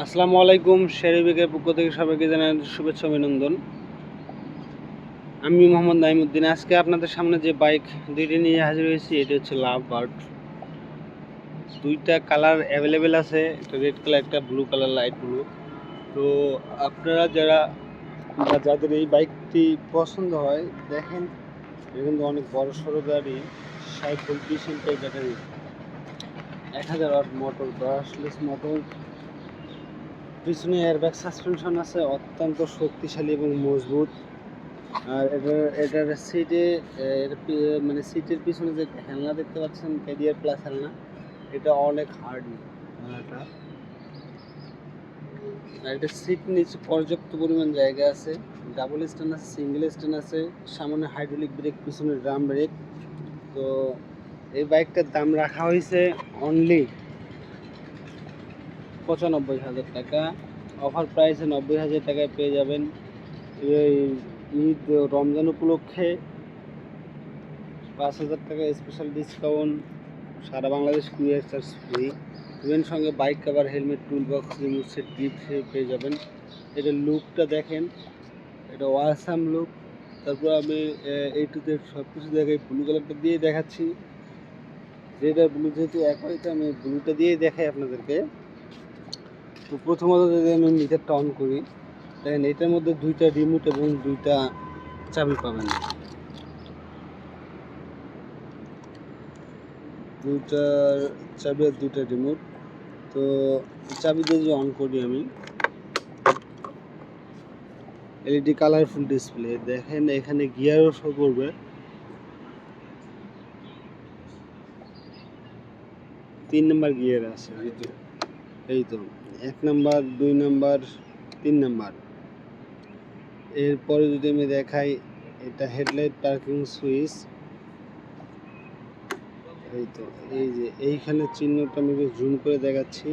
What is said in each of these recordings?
আসসালামু আলাইকুম। শেরিবিকের পক্ষ থেকে সবাইকে জানাই শুভেচ্ছা অভিনন্দন। আমি মোহাম্মদ নাইমুদ্দিন। আজকে আপনাদের সামনে যে বাইক দুইটি নিয়ে হাজির হয়েছি, এটি হচ্ছে লাভ বার্ড। দুইটা কালার অ্যাভেলেবেল আছে, একটা রেড কালার, একটা ব্লু কালার, লাইট ব্লু। তো আপনারা যাদের এই বাইকটি পছন্দ হয়, দেখেন এটা কিন্তু অনেক বড় সড়ো গাড়ি, 60-20 এমপিএর battery, 1000 watt motor, brushless motor, পিছনে এয়ারব্যাগ সাসপেনশন আছে, অত্যন্ত শক্তিশালী এবং মজবুত। আর এটার সিটে মানে সিটের পিছনে যে হেলনা দেখতে পাচ্ছেন, ক্যারিয়ার প্লাস হেলনা, এটা অনেক হার্ড হেলনাটা। আর এটা সিট নিচে পর্যাপ্ত পরিমাণ জায়গা আছে, ডাবল স্ট্যান্ড আছে, সিঙ্গেল স্ট্যান্ড আছে, সামনে হাইড্রোলিক ব্রেক, পিছনে ড্রাম ব্রেক। তো এই বাইকটার দাম রাখা হয়েছে অনলি 95,000 টাকা। অফার প্রাইসে 90,000 টাকায় পেয়ে যাবেন। এই ঈদ রমজান উপলক্ষে 5,000 টাকা স্পেশাল ডিসকাউন্ট, সারা Bangladesh courier charge free. Even সঙ্গে bike cover, helmet, tool box, remote set gift পেয়ে যাবেন। এটার লুকটা দেখেন, এটা ওয়াসাম লুক। তারপর আমি এইটুতে সব কিছু দেখাই, ব্লু কালারটা দিয়ে দেখাচ্ছি। যেটা ব্লু যেহেতু একই, তো আমি ব্লুটা দিয়েই দেখাই আপনাদেরকে। তো প্রথমত যদি আমি মিটারটা অন করি, দেখেন এটার মধ্যে দুইটা রিমোট এবং দুইটা চাবি পাবেন, দুইটা চাবি আর দুইটা রিমোট। তো চাবি দিয়ে যদি অন করি আমি, এলইডি কালারফুল ডিসপ্লে, দেখেন এখানে গিয়ারও শো করবে। 3 নাম্বার গিয়ার আছে, এই তো 1 নাম্বার, 2 নাম্বার, 3 নাম্বার। এরপরে যদি আমি দেখাই, এটা হেডলাইট পার্কিং সুইচ, এই তো এই যে এইখানে চিহ্নটা আমি জুম করে দেখাচ্ছি,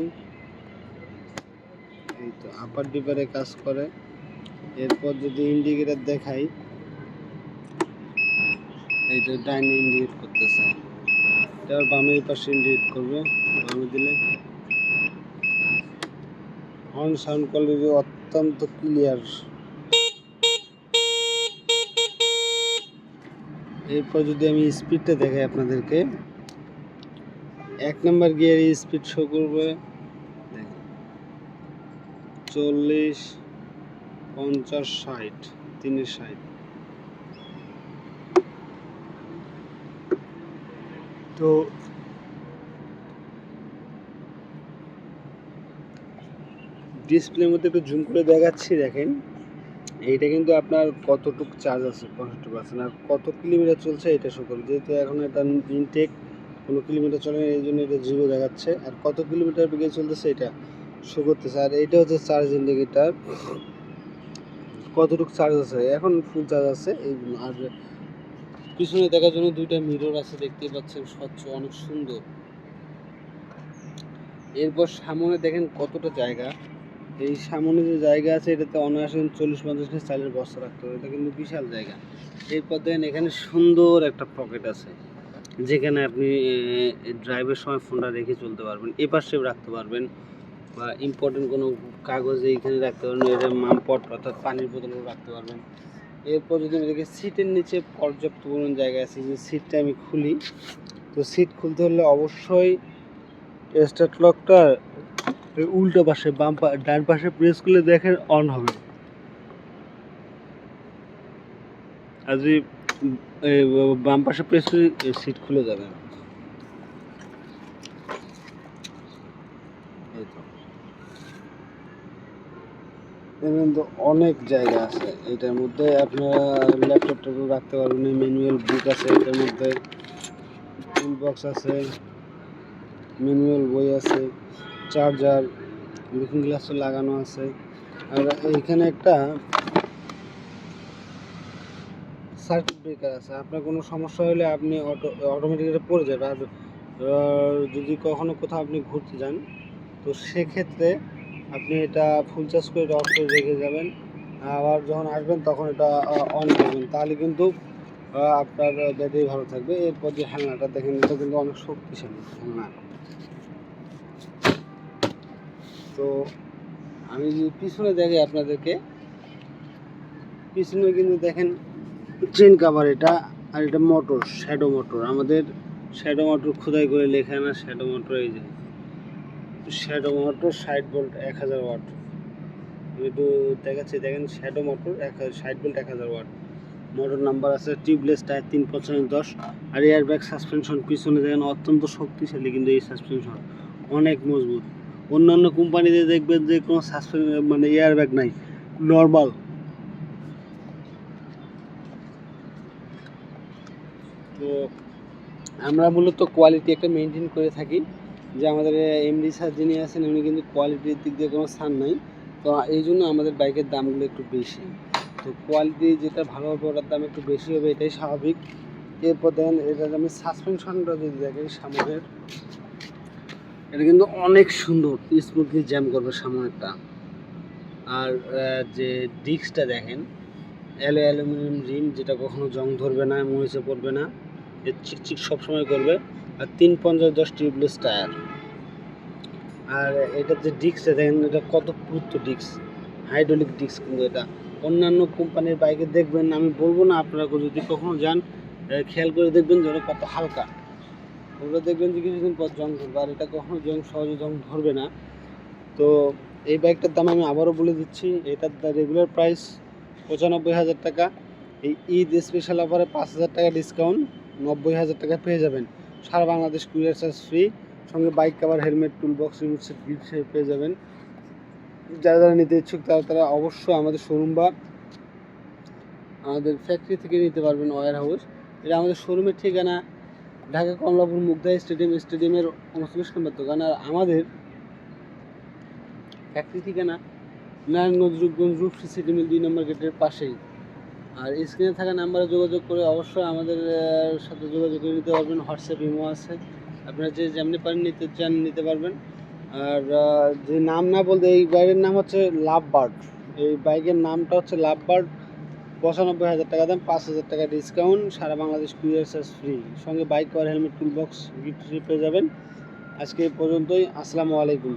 এই তো আপার ডিপারে কাজ করে। এরপর যদি ইন্ডিকেটর দেখাই, এই তো ডাইনে ইন্ডিকেট করতেছে, এবার বামে এই পাশে ইন্ডিকেট করবে, বামে দিলে। হর্ন সাউন্ড কোয়ালিটি অত্যন্ত ক্লিয়ার। এরপর যদি আমি স্পিডটা দেখাই আপনাদেরকে, 1 নাম্বার গিয়ারে স্পিড শো করবে 40, 50, 60, 360। তো ডিসপ্লের মধ্যে একটু জুম করে দেখাচ্ছি, দেখেন এইটা কিন্তু আপনার কতটুকু চার্জ আছে, 65%, আর কত কিলোমিটার চলছে এটা শো করবে। যেহেতু এখন এটা ইনটেক, কোনো কিলোমিটার চলে না, এই জন্য এটা 0 দেখাচ্ছে। আর কত কিলোমিটার বেগে চলতেছে এটা শো করতেছে। আর এটা হচ্ছে চার্জ ইন্ডিকেটার, কতটুকু চার্জ আছে, এখন ফুল চার্জ আছে এই। আর পিছনে দেখার জন্য দুইটা মিরর আছে, দেখতেই পাচ্ছেন, স্বচ্ছ, অনেক সুন্দর। এরপর সামনে দেখেন কতটা জায়গা, এই সামনে যে জায়গা আছে, এটাতে অনায়াসে 40-50 চালের বস্তা রাখতে হবে, এটা কিন্তু বিশাল জায়গা। এরপর দেখেন এখানে সুন্দর একটা পকেট আছে, যেখানে আপনি ড্রাইভের সময় ফোনটা রেখে চলতে পারবেন, এপাশেও রাখতে পারবেন, বা ইম্পর্টেন্ট কোনো কাগজ এইখানে রাখতে পারবেন, এটা মামপট অর্থাৎ পানির বোতলও রাখতে পারবেন। এরপর যদি আমি দেখি, সিটের নিচে পর্যাপ্ত পরিমাণ জায়গা আছে। যে সিটটা আমি খুলি, তো সিট খুলতে হলে অবশ্যই স্টার্ট লকটা উল্টো পাশে ডান পাশে প্রেস করলে দেখেন অন হবে। আর যদি বাম পাশে প্রেস করে, সিট খুলে যাবে। এই তো কিন্তু অনেক জায়গা আছে এটার মধ্যে, আপনারা ল্যাপটপটা রাখতে পারবেন, ম্যানুয়াল বুক আছে এটার মধ্যে, টুল বক্স আছে, ম্যানুয়াল বই আছে, চার্জার, লুকিং গ্লাসও লাগানো আছে। আর এইখানে একটা সার্কিট ব্রেকার আছে, আপনার কোনো সমস্যা হলে আপনি অটোমেটিক্যালি পড়ে যাবে। আর যদি কখনো কোথাও আপনি ঘুরতে যান, তো সেক্ষেত্রে আপনি এটা ফুল চার্জ করে এটা অফ করে রেখে যাবেন, আবার যখন আসবেন তখন এটা অন করবেন, তাহলে কিন্তু আপনার ব্যাটারি ভালো থাকবে। এরপর যে হেলনাটা দেখেন, এটা কিন্তু অনেক শক্তিশালী হেলনা। তো আমি যদি পিছনে দেখি আপনাদেরকে, পিছনে কিন্তু দেখেন চেন কাভার এটা, আর এটা মোটর, শ্যাডো মোটর। আমাদের শ্যাডো মোটর খোদাই করে লেখা না, শ্যাডো মোটর। এই যে শ্যাডো মোটর 60 ভোল্ট 1000 ওয়াট। একটু দেখাচ্ছি, দেখেন shadow motor 60 volt 1000 watt. Motor number আছে, টিউবলেস টায়ার 3/5 আর এয়ার ব্যাগ সাসপেনশন। পিছনে দেখেন অত্যন্ত শক্তিশালী কিন্তু এই সাসপেনশন, অনেক মজবুত। অন্যান্য কোম্পানিতে দেখবেন যে কোনো মানে এয়ার ব্যাগ নাই, নর্মাল। তো আমরা মূলত কোয়ালিটি একটা মেনটেন করে থাকি, যে আমাদের এমডি স্যার যিনি আছেন উনি কিন্তু কোয়ালিটির দিক দিয়ে কোনো ছাড় নাই। তো এই জন্য আমাদের বাইকের দামগুলো একটু বেশি। তো কোয়ালিটি যেটা ভালো হবে ওটার দাম একটু বেশি হবে, এটাই স্বাভাবিক। এরপর দেখেন এটার আমি সাসপেনশনটা যদি দেখেন সামনের, এটা কিন্তু অনেক সুন্দর, স্মুথলি জ্যাম করবে সামনেরটা। আর যে ডিস্কটা দেখেন অ্যালুমিনিয়াম রিম, যেটা কখনো জং ধরবে না, মরিচে পড়বে না, এর চিকচিক সবসময় করবে। আর 3/50 টিউবলেস টায়ার। আর এটার যে ডিস্কটা দেখেন, এটা কত পুরুত্ব ডিস্ক, হাইড্রোলিক ডিস্ক কিন্তু এটা। অন্যান্য কোম্পানির বাইকে দেখবেন, আমি বলবো না, আপনারা যদি কখনো যান খেয়াল করে দেখবেন যে ওটা কত হালকা। ওটা দেখবেন যে কিছুদিন পর জং ধরবে, আর এটা কখনো সহজে জং ধরবে না। তো এই বাইকটার দাম আমি আবারও বলে দিচ্ছি, এটার রেগুলার প্রাইস 95,000 টাকা। এই ঈদ স্পেশাল অফারে 5,000 টাকা ডিসকাউন্ট, 90,000 টাকা পেয়ে যাবেন। সারা বাংলাদেশ কুরিয়ার চার্জ ফ্রি, সঙ্গে bike cover, helmet, tool box, remote set gift পেয়ে যাবেন। যারা যারা নিতে ইচ্ছুক তারা অবশ্যই আমাদের শোরুম বা আমাদের ফ্যাক্টরি থেকে নিতে পারবেন, ওয়্যার হাউস। এটা আমাদের শোরুমের ঠিকানা ঢাকা কমলাপুর মুগদা স্টেডিয়ামের 39 নম্বর দোকান। আর আমাদের ফ্যাক্টরি ঠিকানা নারায়ণগঞ্জ রূপগঞ্জ রূপসী সিটি মিল 2 নম্বর গেটের পাশেই। আর স্ক্রিনে থাকা নাম্বারে যোগাযোগ করে অবশ্যই আমাদের সাথে যোগাযোগ করে নিতে পারবেন। হোয়াটসঅ্যাপ ইমো আছে, আপনারা যে যেমনি পারেন নিতে চান নিতে পারবেন। আর যে নাম না বলতে, এই বাইকের নাম হচ্ছে লাভ বার্ড। এই বাইকের নামটা হচ্ছে লাভ বার্ড। 95,000 টাকা দাম, 5,000 টাকা ডিসকাউন্ট, সারা বাংলাদেশ কুরিয়ার চার্জ ফ্রি, সঙ্গে bike cover, helmet, tool box gift পেয়ে যাবেন। আজকে এই পর্যন্তই। আসসালামু আলাইকুম।